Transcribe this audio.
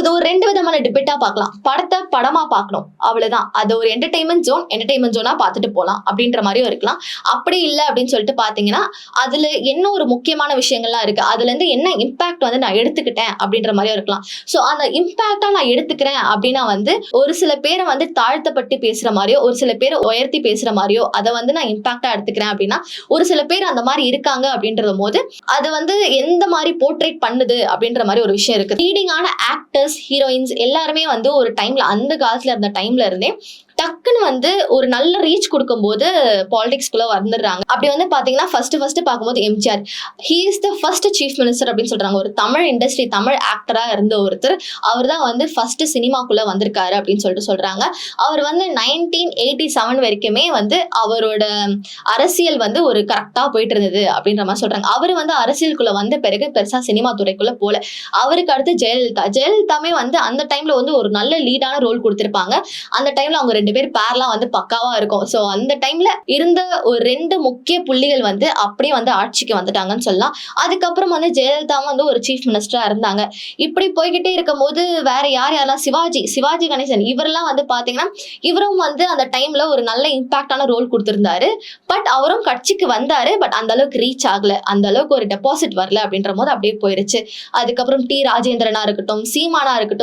அது ஒரு 2 விதமான டிபேட்டா பார்க்கலாம். படத்த படமா பார்க்கணும். அவ்வளவுதான். அது ஒரு என்டர்டெயின்மென்ட் ஜோனா பார்த்துட்டு போலாம் அப்படின்ற மாரியும் இருக்கலாம். அப்படி இல்ல அப்படின்னு சொல்லிட்டு பார்த்தீங்கன்னா, அதுல என்ன ஒரு முக்கியமான விஷயங்கள்லாம் இருக்கு. அதுலருந்து என்ன இம்பாக்ட் வந்து நான் எடுத்துக்கிட்டேன் அப்படின்ற மாரியும் இருக்கலாம். சோ அந்த இம்பாக்ட்டா நான் எடுத்துக்கிறேன் அப்படின்னா வந்து, ஒரு சில பேர வந்து தாழ்த்தப்பட்டு பேசுற மாரியோ, ஒரு சில பேர உயர்த்தி பேசுற மாரியோ, அத வந்து நான் இம்பாக்ட்டா எடுத்துக்கிறேன் அப்படின்னா, ஒரு சில பேர் அந்த மாரி இருக்காங்க அப்படின்றபோது, அது வந்து எந்த மாரி போர்ட்ரேட் பண்ணுது அப்படின்ற மாரி ஒரு விஷயம் இருக்கு. லீடிங்கான ஆக்டர்ஸ், ஹீரோயின்ஸ் எல்லாருமே வந்து ஒரு டைம்ல அந்த காலத்துல இருந்த டைம்ல இருந்தே டக்குன்னு வந்து ஒரு நல்ல ரீச் குடுக்கும்போது பாலிடிக்ஸ்குள்ள வந்துடுறாங்க. அப்படி வந்து பாத்தீங்கன்னா ஃபர்ஸ்ட் பார்க்கும்போது MGR. He is the first chief minister அப்படின்னு சொல்றாங்க. ஒரு தமிழ் இண்டஸ்ட்ரி, தமிழ் ஆக்டரா இருந்த ஒருத்தர். அவர் தான் வந்து ஃபர்ஸ்ட் சினிமாக்குள்ள வந்திருக்காரு அப்படின்னு சொல்லிட்டு சொல்றாங்க. அவர் வந்து 1987 வரைக்குமே வந்து அவரோட அரசியல் வந்து ஒரு கரெக்டா போயிட்டு இருந்தது அப்படின்ற மாதிரி சொல்றாங்க. அவர் வந்து அரசியலுக்குள்ள வந்த பிறகு பெருசா சினிமா துறைக்குள்ள போல. அவருக்கு அடுத்து ஜெயலலிதாமே வந்து அந்த டைம்ல வந்து ஒரு நல்ல லீடான ரோல் கொடுத்திருப்பாங்க. அந்த டைம்ல அவங்க 2 பேர் பேர்லாம் வந்து பக்காவா இருக்கும். சோ அந்த டைம்ல இருந்த ஒரு 2 முக்கிய புள்ளிகள் வந்து அப்படியே வந்து ஆட்சிக்கு வந்துட்டாங்கன்னு சொல்லலாம். அதுக்கப்புறம் வந்து ஜெயலலிதாவும் வந்து ஒரு சீஃப் மினிஸ்டரா இருந்தாங்க. இப்படி போய்கிட்டே இருக்கும்போது வேற யாரெல்லாம் சிவாஜி கணேசன் இவரெல்லாம் வந்து பாத்தீங்கன்னா, இவரும் வந்து அந்த டைம்ல ஒரு நல்ல இம்பாக்டான ரோல் கொடுத்திருந்தாரு. பட் அவரும் கட்சிக்கு வந்தாரு. பட் அந்த அளவுக்கு ரீச் ஆகல. அந்த அளவுக்கு ஒரு டெபாசிட் வரல அப்படின்ற போது அப்படியே போயிருச்சு. அதுக்கப்புறம் டி. ராஜேந்திரனா இருக்கட்டும், சீமானா இருக்கட்டும்,